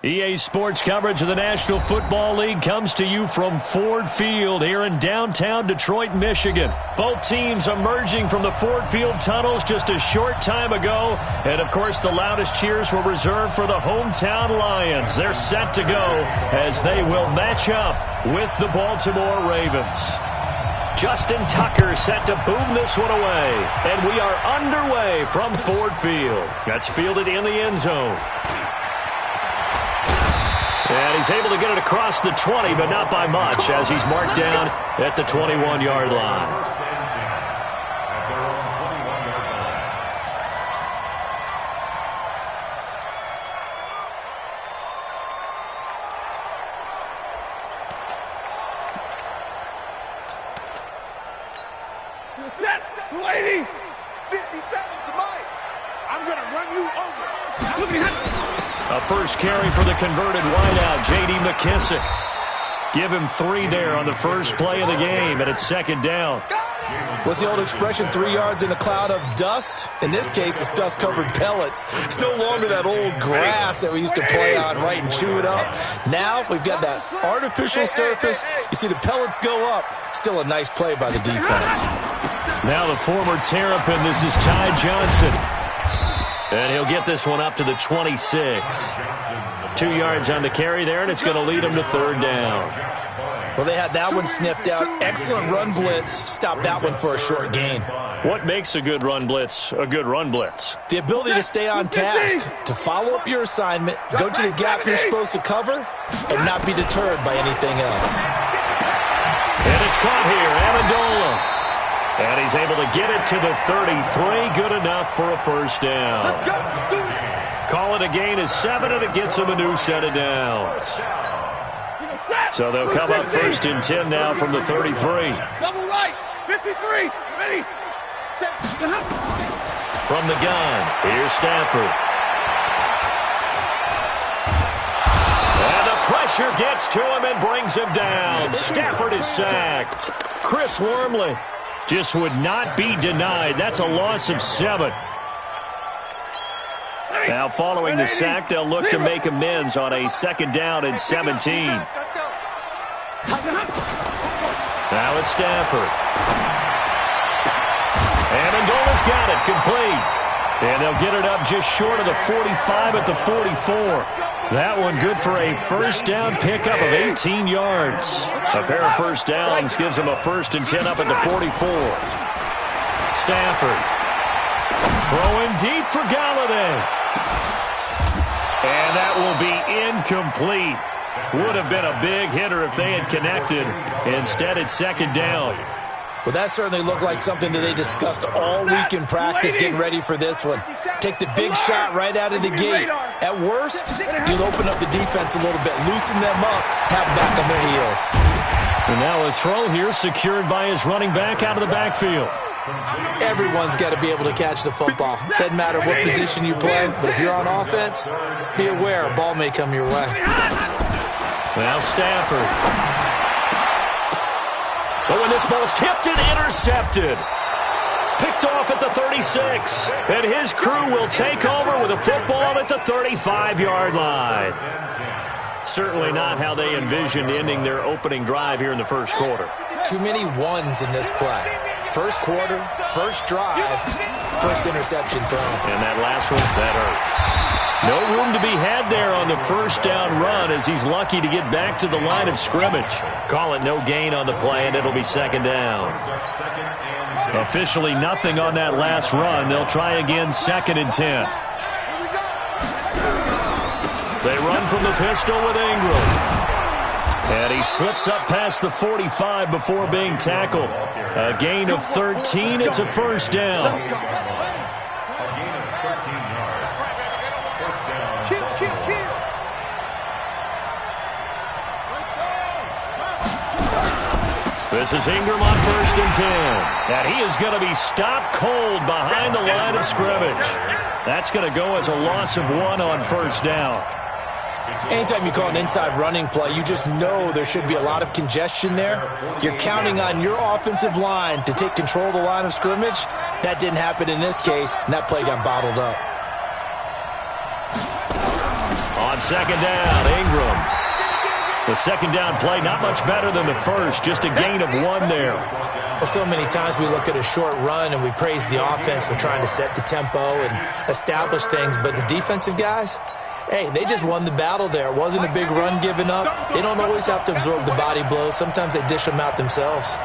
EA Sports coverage of the National Football League comes to you from Ford Field here in downtown Detroit, Michigan. Both teams emerging from the Ford Field tunnels just a short time ago. And, of course, the loudest cheers were reserved for the hometown Lions. They're set to go as they will match up with the Baltimore Ravens. Justin Tucker set to boom this one away. And we are underway from Ford Field. That's fielded in the end zone. And he's able to get it across the 20, but not by much, as he's marked down at the 21-yard line. Set, lady! 57 to Mike. I'm going to run you over. A first carry for the converted wideout, J.D. McKissick. Give him 3 there on the first play of the game, and it's second down. What's the old expression, 3 yards in a cloud of dust? In this case, it's dust-covered pellets. It's no longer that old grass that we used to play on, right, and chew it up. Now we've got that artificial surface. You see the pellets go up. Still a nice play by the defense. Now the former Terrapin, this is Ty Johnson. And he'll get this one up to the 26. 2 yards on the carry there, and it's going to lead him to third down. Well, they had that one sniffed out. Excellent run blitz. Stop that one for a short gain. What makes a good run blitz a good run blitz? The ability to stay on task, to follow up your assignment, go to the gap you're supposed to cover, and not be deterred by anything else. And it's caught here, Amendola. And he's able to get it to the 33. Good enough for a first down. Call it a gain of 7, and it gets him a new set of downs. So they'll come up first and 10 now from the 33. Double right, 53, ready. From the gun, here's Stafford. And the pressure gets to him and brings him down. Stafford is sacked. Chris Wormley just would not be denied. That's a loss of 7. Now following the sack, they'll look to make amends on a second down and 17. Now it's Stafford. Amendola's got it, complete. And they'll get it up just short of the 45 at the 44. That one good for a first down pickup of 18 yards. A pair of first downs gives them a first and 10 up at the 44. Stafford throwing deep for Galladay. And that will be incomplete. Would have been a big hitter if they had connected. Instead, it's second down. Well, that certainly looked like something that they discussed all week in practice getting ready for this one. Take the big shot right out of the gate. At worst, you'll open up the defense a little bit, loosen them up, have them back on their heels. And now a throw here secured by his running back out of the backfield. Everyone's got to be able to catch the football. Doesn't matter what position you play, but if you're on offense, be aware a ball may come your way. Now Stafford. But when this ball's tipped and intercepted. Picked off at the 36. And his crew will take over with a football at the 35-yard line. Certainly not how they envisioned ending their opening drive here in the first quarter. Too many ones in this play. First quarter, first drive, first interception thrown. And that last one, that hurts. No room to be had there on the first down run as he's lucky to get back to the line of scrimmage. Call it no gain on the play, and it'll be second down. Officially nothing on that last run. They'll try again, second and 10. They run from the pistol with Ingram. And he slips up past the 45 before being tackled. A gain of 13. It's a first down. This is Ingram on first and 10. And he is going to be stopped cold behind the line of scrimmage. That's going to go as a loss of 1 on first down. Anytime you call an inside running play, you just know there should be a lot of congestion there. You're counting on your offensive line to take control of the line of scrimmage. That didn't happen in this case, and that play got bottled up. On second down, Ingram. The second down play, not much better than the first, just a gain of 1 there. Well, so many times we look at a short run and we praise the offense for trying to set the tempo and establish things, but the defensive guys, hey, they just won the battle there. It wasn't a big run given up. They don't always have to absorb the body blows. Sometimes they dish them out themselves.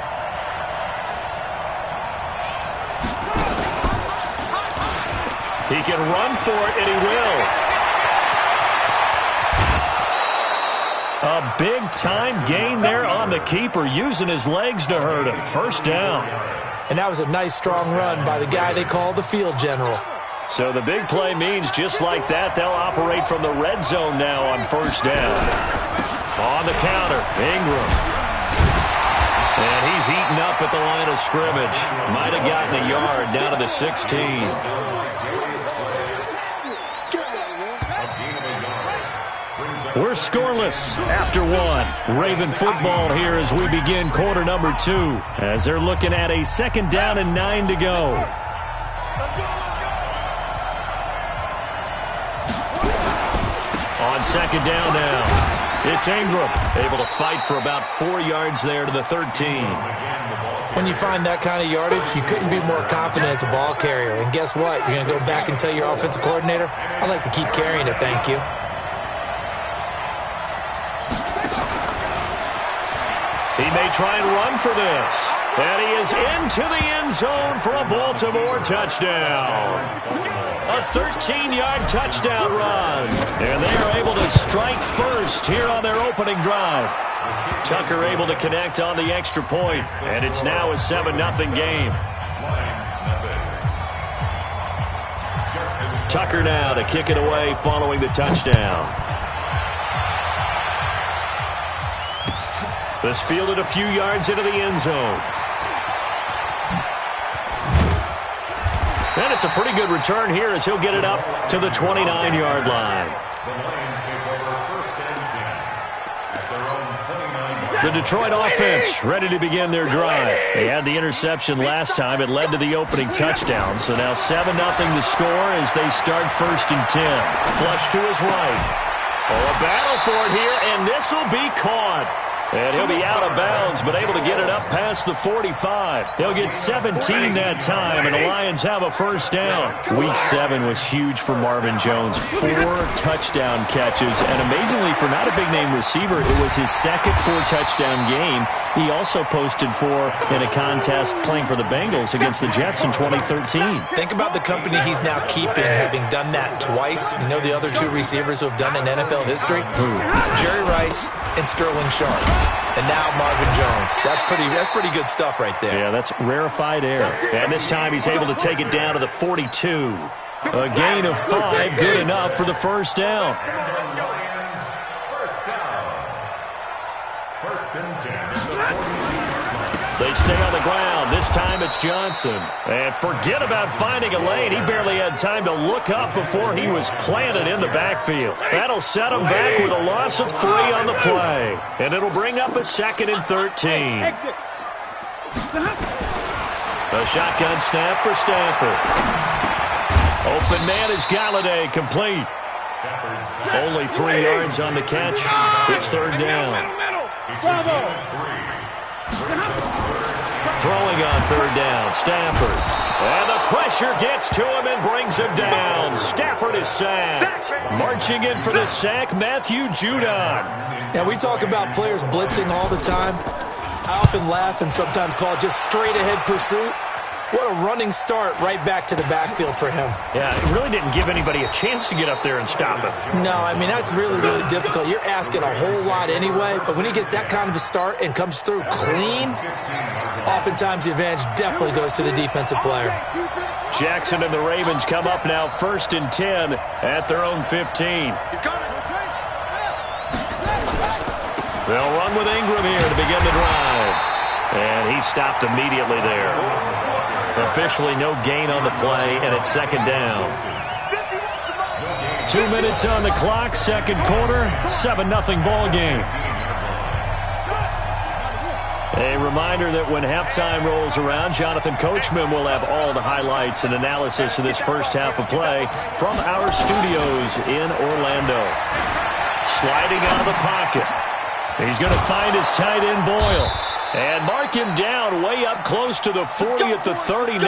He can run for it, and he will. A big-time gain there on the keeper, using his legs to hurt him. First down. And that was a nice, strong run by the guy they call the field general. So the big play means just like that, they'll operate from the red zone now on first down. On the counter, Ingram. And he's eaten up at the line of scrimmage. Might have gotten a yard down to the 16. We're scoreless after 1. Raven football here as we begin quarter number 2. As they're looking at a second down and 9 to go. On second down now, it's Ingram. Able to fight for about 4 yards there to the 13. When you find that kind of yardage, you couldn't be more confident as a ball carrier. And guess what? You're going to go back and tell your offensive coordinator, I'd like to keep carrying it, thank you. He may try and run for this. And he is into the end zone for a Baltimore touchdown. A 13-yard touchdown run. And they are able to strike first here on their opening drive. Tucker able to connect on the extra point. And it's now a 7-0 game. Tucker now to kick it away following the touchdown. This fielded a few yards into the end zone. And it's a pretty good return here as he'll get it up to the 29-yard line. The Detroit offense ready to begin their drive. They had the interception last time. It led to the opening touchdown. So now 7-0 to score as they start first and 10. Flush to his right. Oh, a battle for it here, and this will be caught. And he'll be out of bounds, but able to get it up past the 45. He'll get 17 that time, and the Lions have a first down. Week 7 was huge for Marvin Jones. 4 touchdown catches, and amazingly for not a big-name receiver, it was his second 4-touchdown game. He also posted 4 in a contest playing for the Bengals against the Jets in 2013. Think about the company he's now keeping, having done that twice. You know the other 2 receivers who have done it in NFL history? Who? Jerry Rice and Sterling Sharp. And now Marvin Jones. That's pretty good stuff right there. Yeah, that's rarefied air. And this time he's able to take it down to the 42. A gain of 5, good enough for the first down. They stay on the ground. This time it's Johnson. And forget about finding a lane. He barely had time to look up before he was planted in the backfield. That'll set him back with a loss of 3 on the play. And it'll bring up a 2nd and 13. A shotgun snap for Stafford. Open man is Galladay, complete. Only 3 yards on the catch. It's 3rd down. Throwing on 3rd down, Stafford. And the pressure gets to him and brings him down. Stafford is sacked. Marching in for the sack, Matthew Judon. Now, we talk about players blitzing all the time. I often laugh and sometimes call it just straight-ahead pursuit. What a running start right back to the backfield for him. Yeah, it really didn't give anybody a chance to get up there and stop him. No, I mean, that's really, really difficult. You're asking a whole lot anyway, but when he gets that kind of a start and comes through clean, oftentimes the advantage definitely goes to the defensive player. Jackson and the Ravens come up now 1st and 10 at their own 15. They'll run with Ingram here to begin the drive. And he stopped immediately there. Officially no gain on the play, and it's 2nd down. 2 minutes on the clock, 2nd quarter, 7-0 ball game. A reminder that when halftime rolls around, Jonathan Coachman will have all the highlights and analysis of this first half of play from our studios in Orlando. sliding out of the pocket. He's going to find his tight end, Boyle. And mark him down way up close to the 40 at the 39.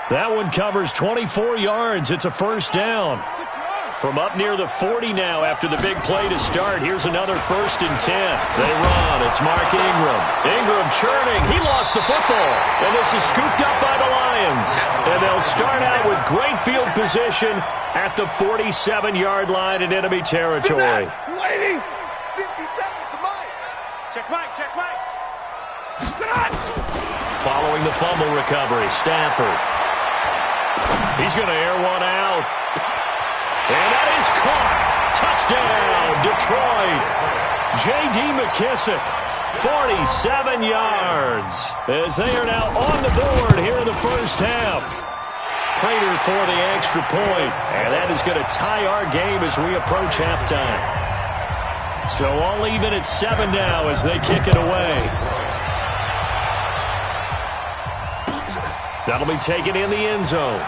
That one covers 24 yards. It's a first down. From up near the 40 now after the big play to start. Here's another 1st and 10. They run. It's Mark Ingram. Ingram churning. He lost the football. And this is scooped up by the Lions. And they'll start out with great field position at the 47-yard line in enemy territory. Waiting. 50 seconds to Mike. Check Mike. Check Mike. Following the fumble recovery, Stafford. He's going to air one out. And that is caught. Touchdown, Detroit. J.D. McKissick, 47 yards, as they are now on the board here in the first half. Prater for the extra point, and that is going to tie our game as we approach halftime. So all even at 7 now as they kick it away. That'll be taken in the end zone.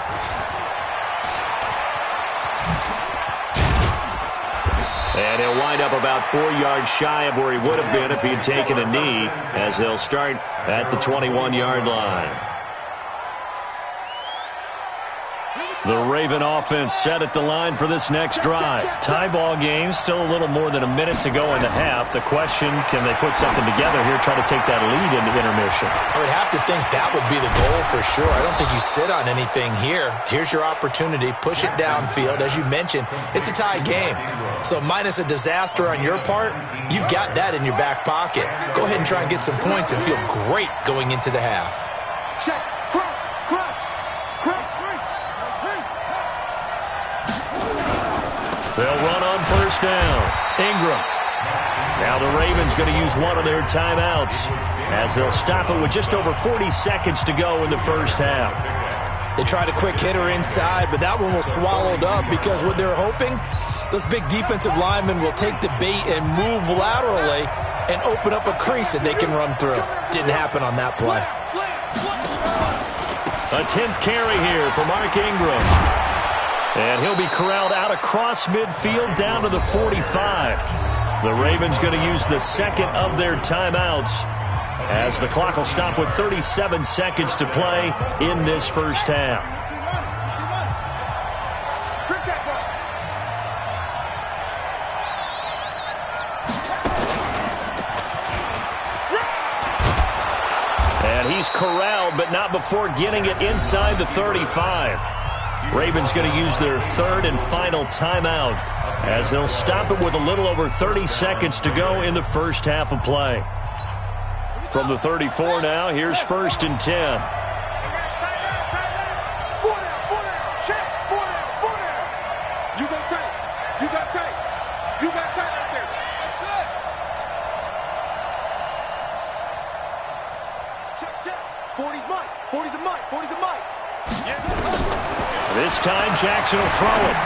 And he'll wind up about 4 yards shy of where he would have been if he had taken a knee, as they'll start at the 21-yard line. The Raven offense set at the line for this next drive. Tie ball game, still a little more than a minute to go in the half. The question, can they put something together here, try to take that lead into intermission? I would have to think that would be the goal for sure. I don't think you sit on anything here. Here's your opportunity. Push it downfield. As you mentioned, it's a tie game. So minus a disaster on your part, you've got that in your back pocket. Go ahead and try and get some points and feel great going into the half. Check. Crunch. Crunch. Crunch. They'll run on first down. Ingram. Now the Ravens going to use one of their timeouts as they'll stop it with just over 40 seconds to go in the first half. They tried a quick hitter inside, but that one was swallowed up because what they're hoping, those big defensive linemen will take the bait and move laterally and open up a crease that they can run through. Didn't happen on that play. A 10th carry here for Mark Ingram. And he'll be corralled out across midfield down to the 45. The Ravens going to use the second of their timeouts as the clock will stop with 37 seconds to play in this first half. And he's corralled, but not before getting it inside the 35. Ravens going to use their third and final timeout as they'll stop it with a little over 30 seconds to go in the first half of play. From the 34 now, here's 1st and 10. This time, Jackson will throw it.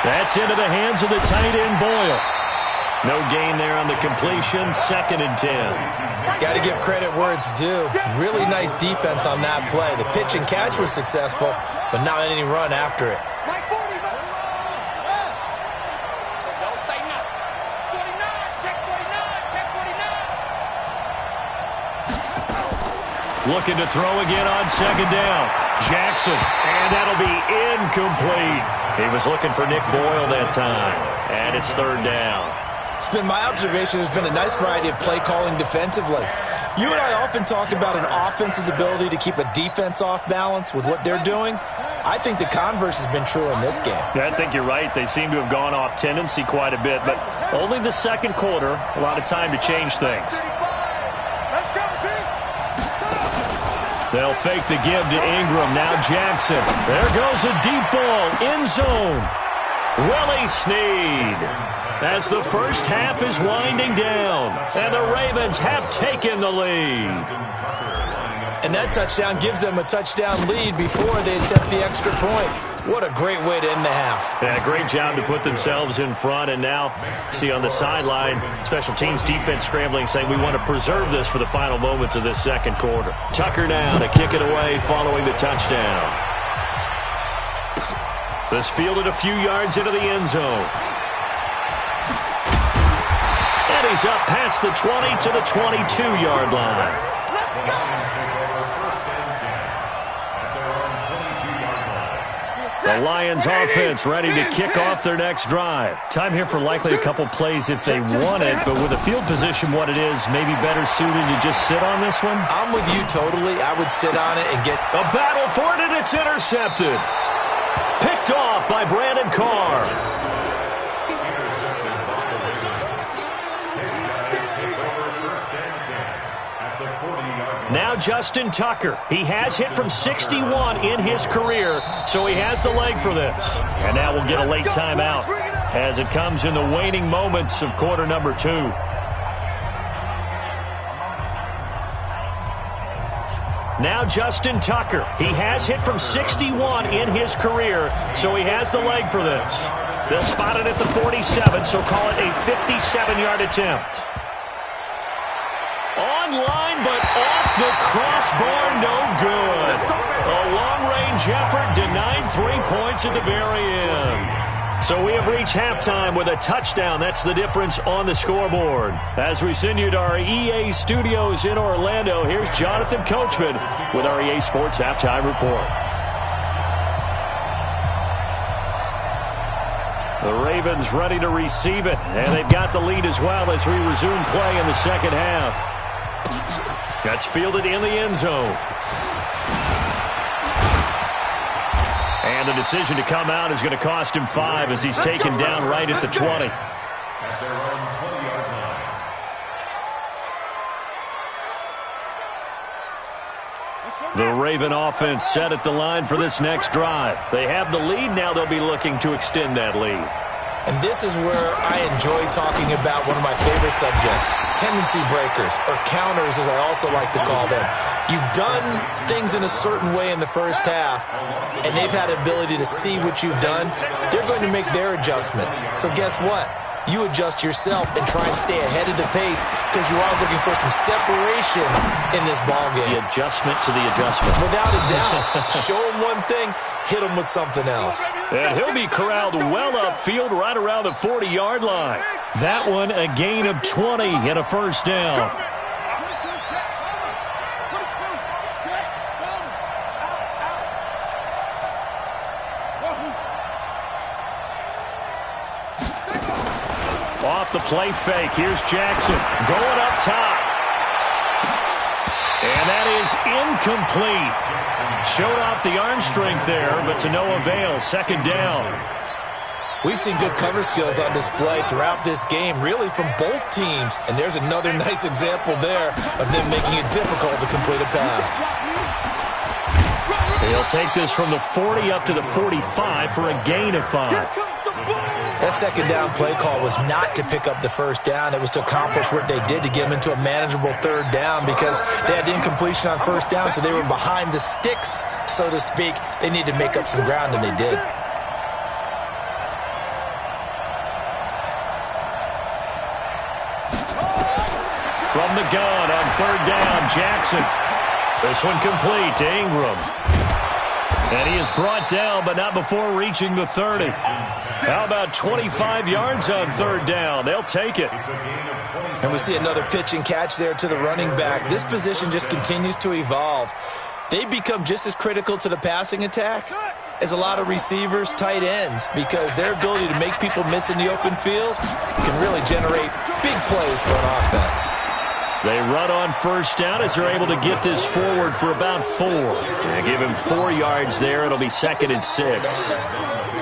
That's into the hands of the tight end, Boyle. No gain there on the completion, 2nd and 10. Got to give credit where it's due. Really nice defense on that play. The pitch and catch was successful, but not any run after it. Looking to throw again on 2nd down. Jackson, and that'll be incomplete. He was looking for Nick Boyle that time, and it's 3rd down. It's been my observation there's been a nice variety of play calling defensively. You and I often talk about an offense's ability to keep a defense off balance with what they're doing. I think the converse has been true in this game. Yeah, I think you're right. They seem to have gone off tendency quite a bit, but only the second quarter, a lot of time to change things. They'll fake the give to Ingram. Now Jackson. There goes a deep ball. End zone. Willie Snead. As the first half is winding down. And the Ravens have taken the lead. And that touchdown gives them a touchdown lead before they attempt the extra point. What a great way to end the half. Yeah, great job to put themselves in front. And now, see on the sideline, special teams defense scrambling, saying we want to preserve this for the final moments of this second quarter. Tucker now to kick it away following the touchdown. This fielded a few yards into the end zone. he's up past the 20 to the 22-yard line. The Lions offense ready to kick off their next drive. Time here for likely a couple plays if they want it, but with the field position what it is, maybe better suited to just sit on this one? I'm with you totally. I would sit on it and get... A battle for it, and it's intercepted. Picked off by Brandon Carr. Now Justin Tucker. He has hit from 61 in his career, so he has the leg for this. And now we'll get a late timeout as it comes in the waning moments of quarter number 2. Now Justin Tucker. He has hit from 61 in his career, so he has the leg for this. They'll spot it at the 47, so call it a 57-yard attempt. Online, but off the crossbar, no good. A long-range effort denied 3 points at the very end. So we have reached halftime with a touchdown. That's the difference on the scoreboard. As we send you to our EA studios in Orlando, here's Jonathan Coachman with our EA Sports Halftime Report. The Ravens ready to receive it, and they've got the lead as well as we resume play in the second half. That's fielded in the end zone. And the decision to come out is going to cost him 5 as he's taken down right at the 20. The Raven offense set at the line for this next drive. They have the lead. Now they'll be looking to extend that lead. And this is where I enjoy talking about one of my favorite subjects, tendency breakers, or counters as I also like to call them. You've done things in a certain way in the first half, and they've had the ability to see what you've done. They're going to make their adjustments. So guess what? You adjust yourself and try and stay ahead of the pace because you are looking for some separation in this ballgame. The adjustment to the adjustment. Without a doubt. Show them one thing, hit them with something else. And he'll be corralled well upfield right around the 40-yard line. That one a gain of 20 and a first down. Off the play fake, here's Jackson going up top. And that is incomplete. Showed off the arm strength there, but to no avail. Second down. We've seen good cover skills on display throughout this game, really from both teams. And there's another nice example there of them making it difficult to complete a pass. They'll take this from the 40 up to the 45 for a gain of 5. That second down play call was not to pick up the first down. It was to accomplish what they did to get them into a manageable third down because they had incompletion on first down, so they were behind the sticks, so to speak. They needed to make up some ground, and they did. From the gun on third down, Jackson. This one complete to Ingram. And he is brought down, but not before reaching the 30. How about 25 yards on third down? They'll take it. And we see another pitch and catch there to the running back. This position just continues to evolve. They become just as critical to the passing attack as a lot of receivers, tight ends, because their ability to make people miss in the open field can really generate big plays for an offense. They run on first down as they're able to get this forward for about 4. They give him 4 yards there. It'll be 2nd and 6.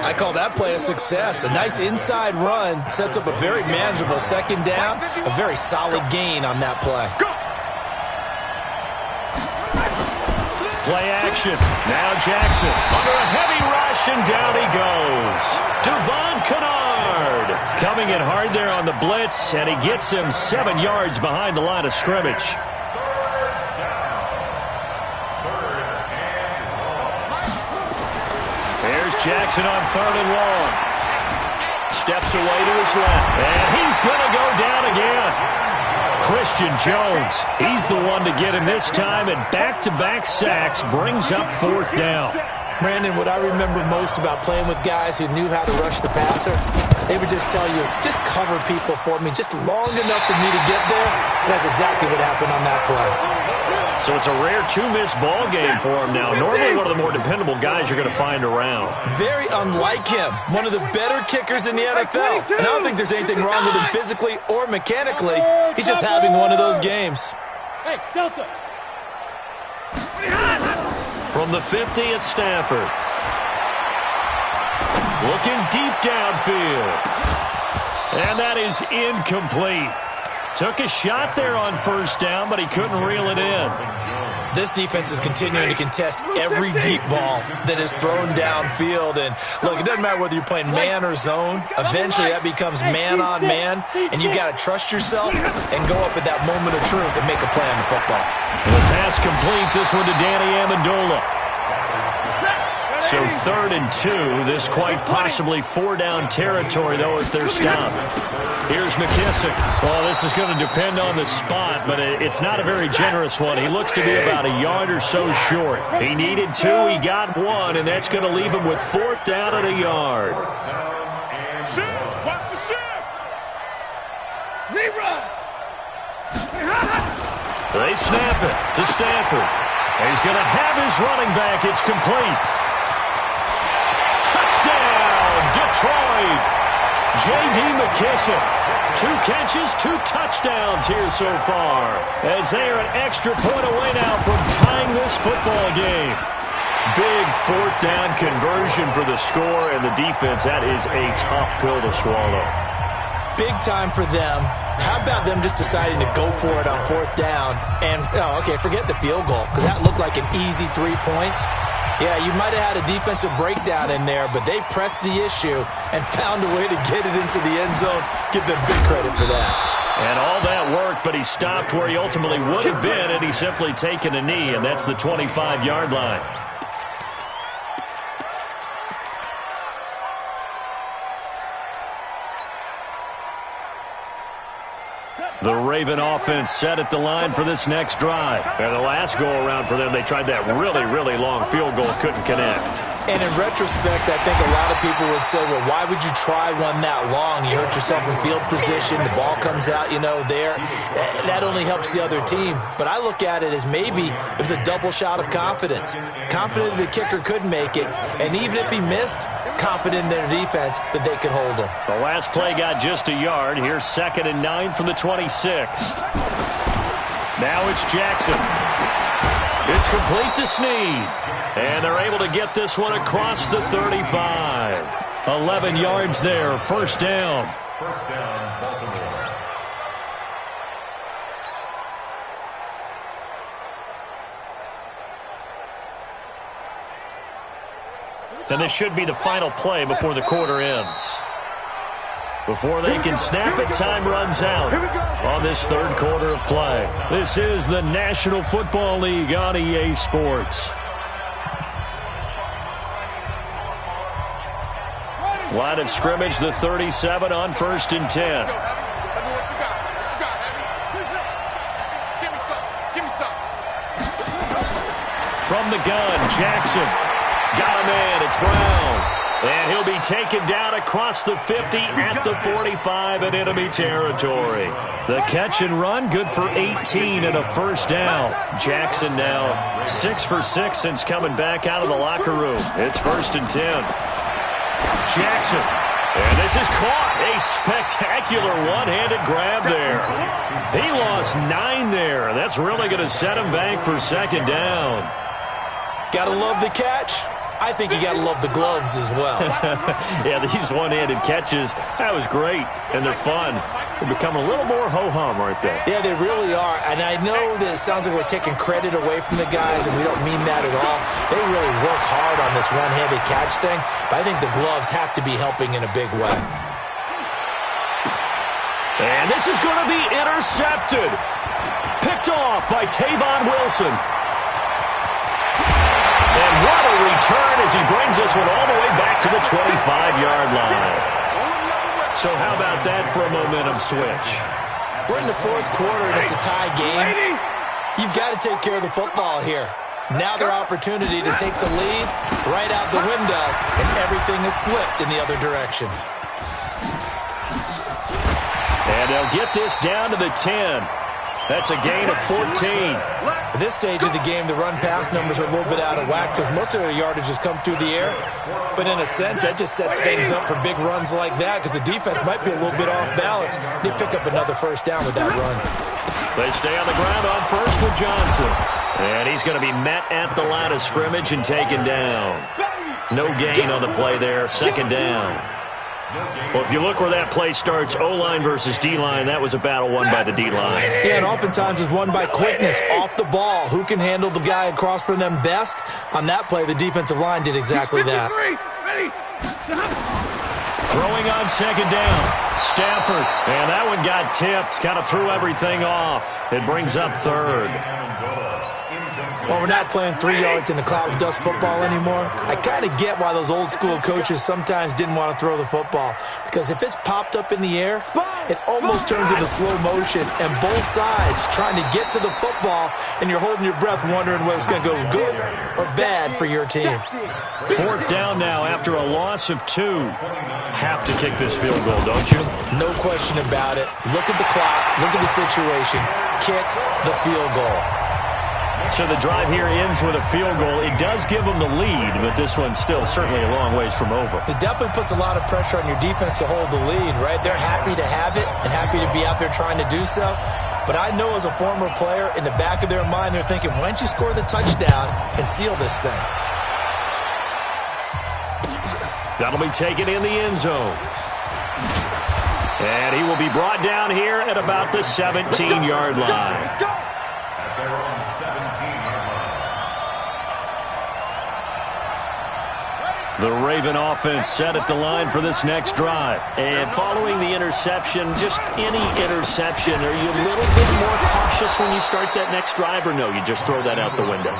I call that play a success. A nice inside run sets up a very manageable second down. A very solid gain on that play. Play action. Now Jackson under a heavy rush, and down he goes. Devon Kennard coming in hard there on the blitz, and he gets him 7 yards behind the line of scrimmage. There's Jackson on 3rd and long. Steps away to his left, and he's going to go down again. Christian Jones, he's the one to get him this time, and back-to-back sacks brings up 4th down. Brandon, what I remember most about playing with guys who knew how to rush the passer, They would just tell you, just cover people for me, just long enough for me to get there. And that's exactly what happened on that play. So it's a rare two-miss ball game for him now. Normally one of the more dependable guys you're going to find around. Very unlike him. One of the better kickers in the NFL. And I don't think there's anything wrong with him physically or mechanically. He's just having one of those games. Hey, Delta. From the 50 at Stafford. Looking deep downfield. And that is incomplete. Took a shot there on first down, but he couldn't reel it in. This defense is continuing to contest every deep ball that is thrown downfield. And, look, it doesn't matter whether you're playing man or zone. Eventually, that becomes man-on-man, and you got to trust yourself and go up at that moment of truth and make a play on the football. The pass complete. This one to Danny Amendola. So 3rd and 2. This quite possibly 4-down territory, though, if they're stopped. Here's McKissick. Well, this is going to depend on the spot, but it's not a very generous one. He looks to be about a yard or so short. He needed 2. He got 1, and that's going to leave him with 4th down and a yard. Watch the shift. Rerun. They snap it to Stafford. He's going to have his running back. It's complete. Touchdown, Detroit. J.D. McKissick. 2 catches, 2 touchdowns here so far. As they are an extra point away now from tying this football game. Big 4th down conversion for the score, and the defense, that is a tough pill to swallow. Big time for them. How about them just deciding to go for it on 4th down? And, forget the field goal, because that looked like an easy 3 points. Yeah, you might have had a defensive breakdown in there, but they pressed the issue and found a way to get it into the end zone. Give them big credit for that. And all that worked, but he stopped where he ultimately would have been, and he's simply taken a knee, and that's the 25-yard line. The Raven offense set at the line for this next drive. And the last go-around for them, they tried that really, really long field goal, couldn't connect. And in retrospect, I think a lot of people would say, well, why would you try one that long? You hurt yourself in field position. The ball comes out, there. That only helps the other team. But I look at it as maybe it was a double shot of confidence. Confident the kicker could make it. And even if he missed, confident in their defense that they could hold him. The last play got just a yard. Here's 2nd and 9 from the 26. Now it's Jackson. It's complete to Snead. And they're able to get this one across the 35. 11 yards there, 1st down. First down, Baltimore. And this should be the final play before the quarter ends. Before they can snap it, time runs out on this 3rd quarter of play. This is the National Football League on EA Sports. Line of scrimmage, the 37 on 1st and 10. From the gun, Jackson. Got a man, it's Brown. And he'll be taken down across the 50 at the 45 in enemy territory. The catch and run, good for 18 and a 1st down. Jackson now 6 for 6 since coming back out of the locker room. It's 1st and 10. Jackson. And this is caught. A spectacular one-handed grab there. He lost 9 there. That's really going to set him back for 2nd down. Gotta love the catch. I think you got to love the gloves as well. Yeah, these one-handed catches, that was great, and they're fun. They become a little more ho-hum right there. Yeah, they really are, and I know that it sounds like we're taking credit away from the guys, and we don't mean that at all. They really work hard on this one-handed catch thing, but I think the gloves have to be helping in a big way. And this is going to be intercepted. Picked off by Tavon Wilson. And what a return as he brings this one all the way back to the 25-yard line. So how about that for a momentum switch? We're in the 4th quarter, and it's a tie game. You've got to take care of the football here. Now their opportunity to take the lead right out the window, and everything is flipped in the other direction. And they'll get this down to the 10. That's a gain of 14. At this stage of the game, the run-pass numbers are a little bit out of whack because most of their yardage has come through the air. But in a sense, that just sets things up for big runs like that because the defense might be a little bit off balance. They pick up another first down with that run. They stay on the ground on first with Johnson. And he's going to be met at the line of scrimmage and taken down. No gain on the play there, second down. Well, if you look where that play starts, O-line versus D-line, that was a battle won by the D-line. Yeah, and oftentimes it's won by quickness off the ball. Who can handle the guy across from them best? On that play, the defensive line did exactly that. Throwing on second down. Stafford. And that one got tipped. Kind of threw everything off. It brings up third. Well, we're not playing 3 yards in the cloud of dust football anymore. I kind of get why those old school coaches sometimes didn't want to throw the football. Because if it's popped up in the air, it almost turns into slow motion. And both sides trying to get to the football, and you're holding your breath wondering whether it's going to go good or bad for your team. Fourth down now after a loss of 2. Have to kick this field goal, don't you? No question about it. Look at the clock. Look at the situation. Kick the field goal. So the drive here ends with a field goal. It does give them the lead, but this one's still certainly a long ways from over. It definitely puts a lot of pressure on your defense to hold the lead, right? They're happy to have it and happy to be out there trying to do so. But I know as a former player, in the back of their mind, they're thinking, why don't you score the touchdown and seal this thing? That'll be taken in the end zone. And he will be brought down here at about the 17-yard line. The Raven offense set at the line for this next drive. And following the interception, just any interception, are you a little bit more cautious when you start that next drive, or no, you just throw that out the window?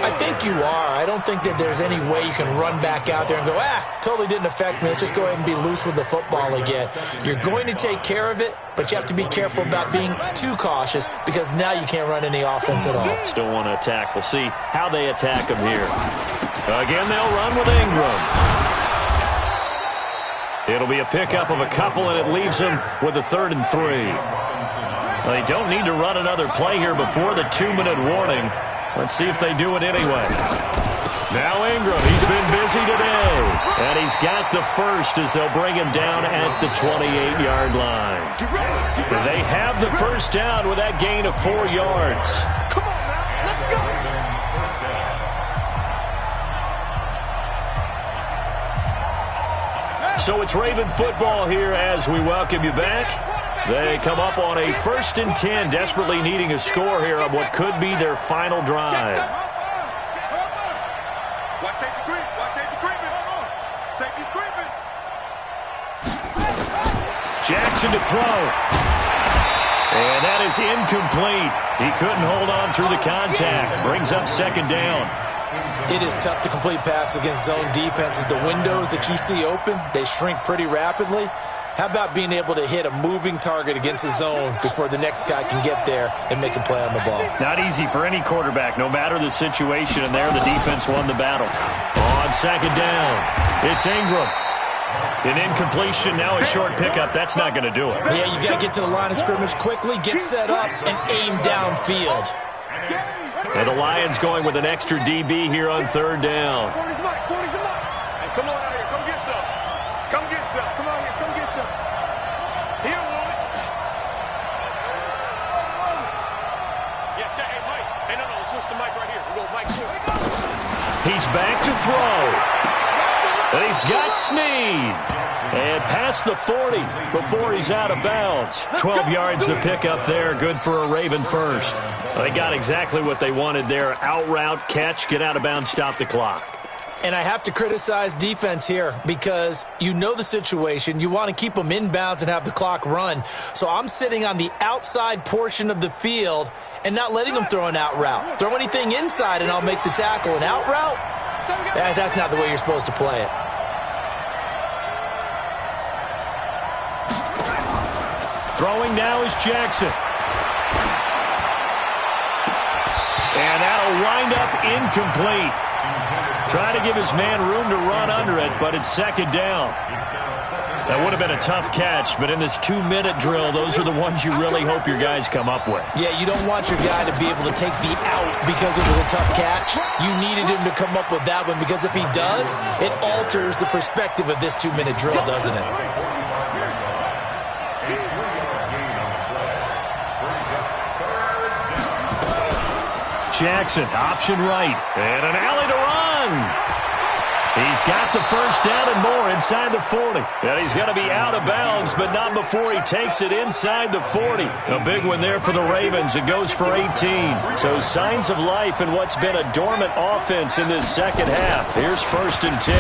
I think you are. I don't think that there's any way you can run back out there and go, totally didn't affect me. Let's just go ahead and be loose with the football again. You're going to take care of it, but you have to be careful about being too cautious because now you can't run any offense at all. Still want to attack. We'll see how they attack them here. Again, they'll run with Ingram. It'll be a pickup of a couple, and it leaves them with a 3rd and 3. They don't need to run another play here before the 2-minute warning. Let's see if they do it anyway. Now Ingram, he's been busy today. And he's got the first as they'll bring him down at the 28-yard line. They have the first down with that gain of 4 yards. Come on now, let's go. So it's Raven football here as we welcome you back. They come up on a 1st and 10, desperately needing a score here on what could be their final drive. Watch safety creep. Watch safety creeping. Safety's creeping. Jackson to throw. And that is incomplete. He couldn't hold on through the contact. Brings up 2nd down. It is tough to complete passes against zone defenses. The windows that you see open, they shrink pretty rapidly. How about being able to hit a moving target against a zone before the next guy can get there and make a play on the ball? Not easy for any quarterback, no matter the situation. And there, the defense won the battle. On 2nd down, it's Ingram. An incompletion, now a short pickup. That's not going to do it. Yeah, you've got to get to the line of scrimmage quickly, get set up, and aim downfield. And the Lions going with an extra DB here on 3rd down. 40's Mike. Hey, come on out here. Come get some. Come get some. Come on here. Come get some. He don't want it. Yeah, check. Hey, Mike. Hey, no, switch the mic right here. We go Mike. He's back to throw. And he's got Snead. And past the 40 before he's out of bounds. 12 yards to pick up there. Good for a Raven first. They got exactly what they wanted there. Out route, catch, get out of bounds, stop the clock. And I have to criticize defense here because you know the situation. You want to keep them inbounds and have the clock run. So I'm sitting on the outside portion of the field and not letting them throw an out route. Throw anything inside and I'll make the tackle. An out route? That's not the way you're supposed to play it. Throwing now is Jackson. And that'll wind up incomplete. Trying to give his man room to run under it, but it's 2nd down. That would have been a tough catch, but in this 2-minute drill, those are the ones you really hope your guys come up with. Yeah, you don't want your guy to be able to take the out because it was a tough catch. You needed him to come up with that one because if he does, it alters the perspective of this 2-minute drill, doesn't it? Jackson, option right, and an alley to run. He's got the first down and more inside the 40. And he's going to be out of bounds, but not before he takes it inside the 40. A big one there for the Ravens. It goes for 18. So signs of life in what's been a dormant offense in this second half. Here's 1st and 10.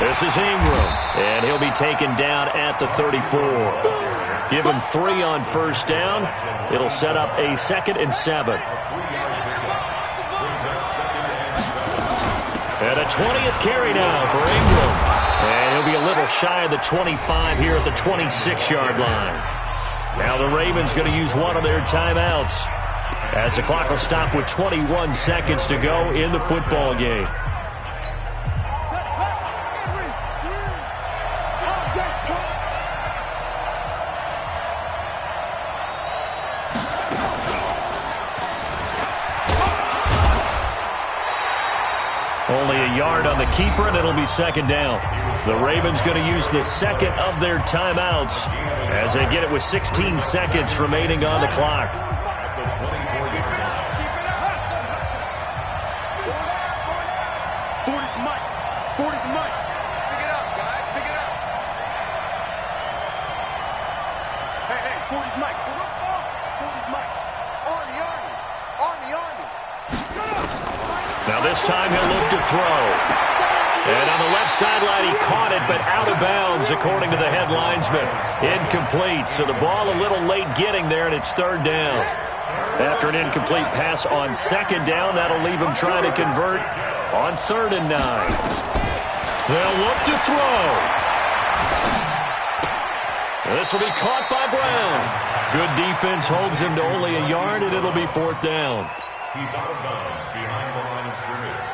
This is Ingram, and he'll be taken down at the 34. Give him 3 on first down. It'll set up a 2nd and 7. And a 20th carry now for Ingram. And he'll be a little shy of the 25 here at the 26-yard line. Now the Ravens going to use one of their timeouts as the clock will stop with 21 seconds to go in the football game. Only a yard on the keeper, and it'll be 2nd down. The Ravens going to use the 2nd of their timeouts as they get it with 16 seconds remaining on the clock. Now this time he'll look to throw. And on the left sideline, he caught it, but out of bounds, according to the head linesman. Incomplete, so the ball a little late getting there, and it's 3rd down. After an incomplete pass on 2nd down, that'll leave him trying to convert on 3rd and 9. They'll look to throw. This will be caught by Brown. Good defense holds him to only a yard, and it'll be 4th down. He's out of bounds behind the line of scrimmage.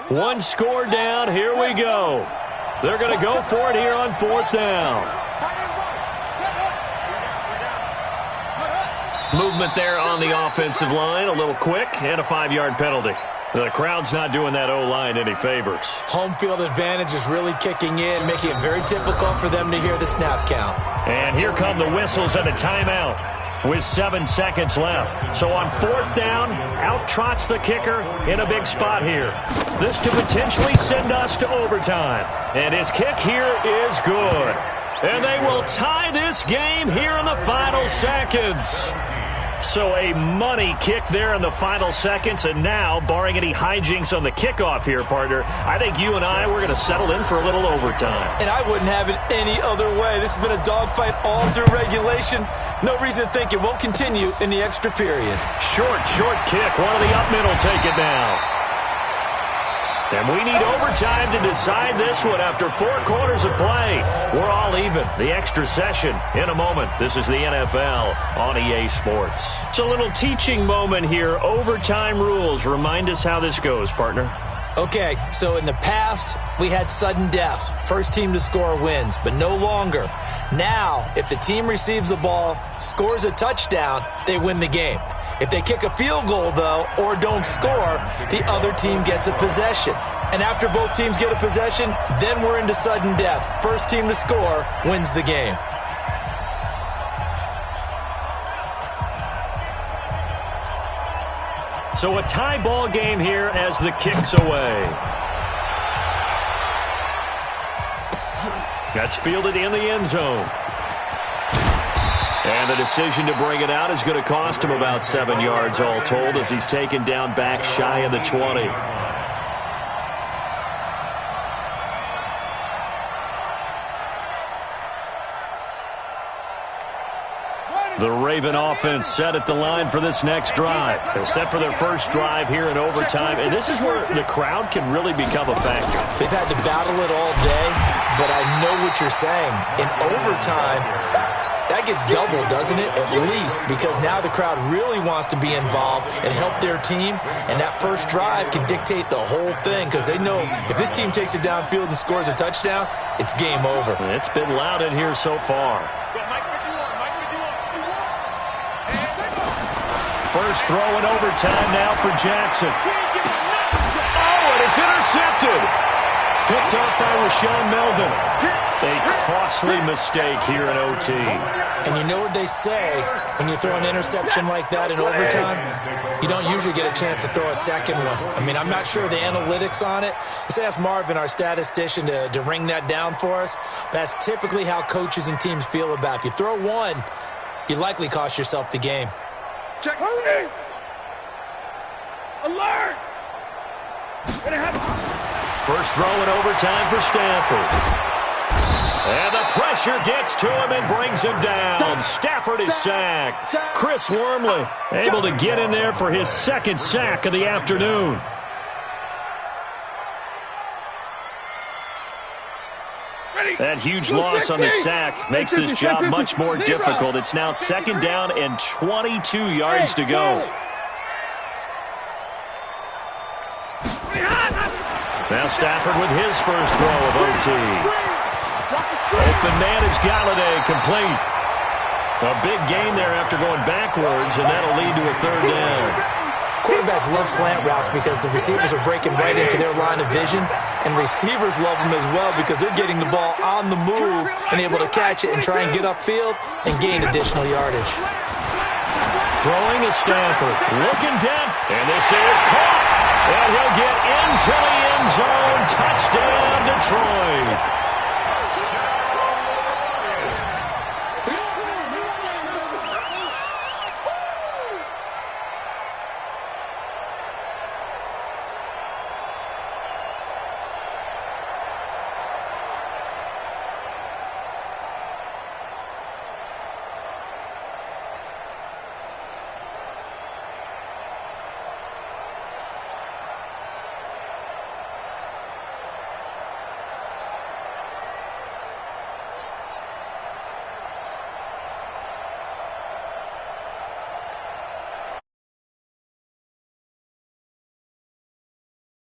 One score down. Here we go. They're going to go for it here on 4th down. Movement there on the offensive line. A little quick and a 5-yard penalty. The crowd's not doing that O-line any favors. Home field advantage is really kicking in, making it very difficult for them to hear the snap count. And here come the whistles and a timeout with 7 seconds left. So on 4th down, out trots the kicker in a big spot here. This to potentially send us to overtime. And his kick here is good. And they will tie this game here in the final seconds. So a money kick there in the final seconds, and now, barring any hijinks on the kickoff here, partner, I think you and I, we're going to settle in for a little overtime. And I wouldn't have it any other way. This has been a dogfight all through regulation. No reason to think it won't continue in the extra period. Short kick. One of the up mid will take it now. And we need overtime to decide this one after 4 quarters of play. We're all even. The extra session in a moment. This is the NFL on EA Sports. It's a little teaching moment here. Overtime rules. Remind us how this goes, partner. Okay, so in the past, we had sudden death. First team to score wins, but no longer. Now, if the team receives the ball, scores a touchdown, they win the game. If they kick a field goal, though, or don't score, the other team gets a possession. And after both teams get a possession, then we're into sudden death. First team to score wins the game. So a tie ball game here as the kick's away. That's fielded in the end zone. And the decision to bring it out is going to cost him about 7 yards all told as he's taken down back shy of the 20. The Raven offense set at the line for this next drive. They're set for their first drive here in overtime, and this is where the crowd can really become a factor. They've had to battle it all day, but I know what you're saying. In overtime, that That gets doubled, doesn't it? At least, because now the crowd really wants to be involved and help their team, and that first drive can dictate the whole thing because they know if this team takes it downfield and scores a touchdown, it's game over. It's been loud in here so far. First throw in overtime now for Jackson. Oh, and it's intercepted. Picked off by Rashawn Melvin. A costly mistake here in OT. And you know what they say, when you throw an interception like that in overtime, you don't usually get a chance to throw a second one. I mean, I'm not sure of the analytics on it. Let's ask Marvin, our statistician, to ring that down for us. That's typically how coaches and teams feel about it. If you throw one, you likely cost yourself the game. Check. Alert! First throw in overtime for Stanford. And the pressure gets to him and brings him down. Stafford is sacked. Chris Wormley able to get in there for his second sack of the afternoon. That huge loss on the sack makes this job much more difficult. It's now second down and 22 yards to go. Now Stafford with his first throw of OT. Open man is Galladay, complete. A big gain there after going backwards, and that'll lead to a third down. Quarterbacks love slant routes because the receivers are breaking right into their line of vision, and receivers love them as well because they're getting the ball on the move and able to catch it and try and get upfield and gain additional yardage. Throwing is Stanford, looking down, and this is caught. And he'll get into the end zone. Touchdown.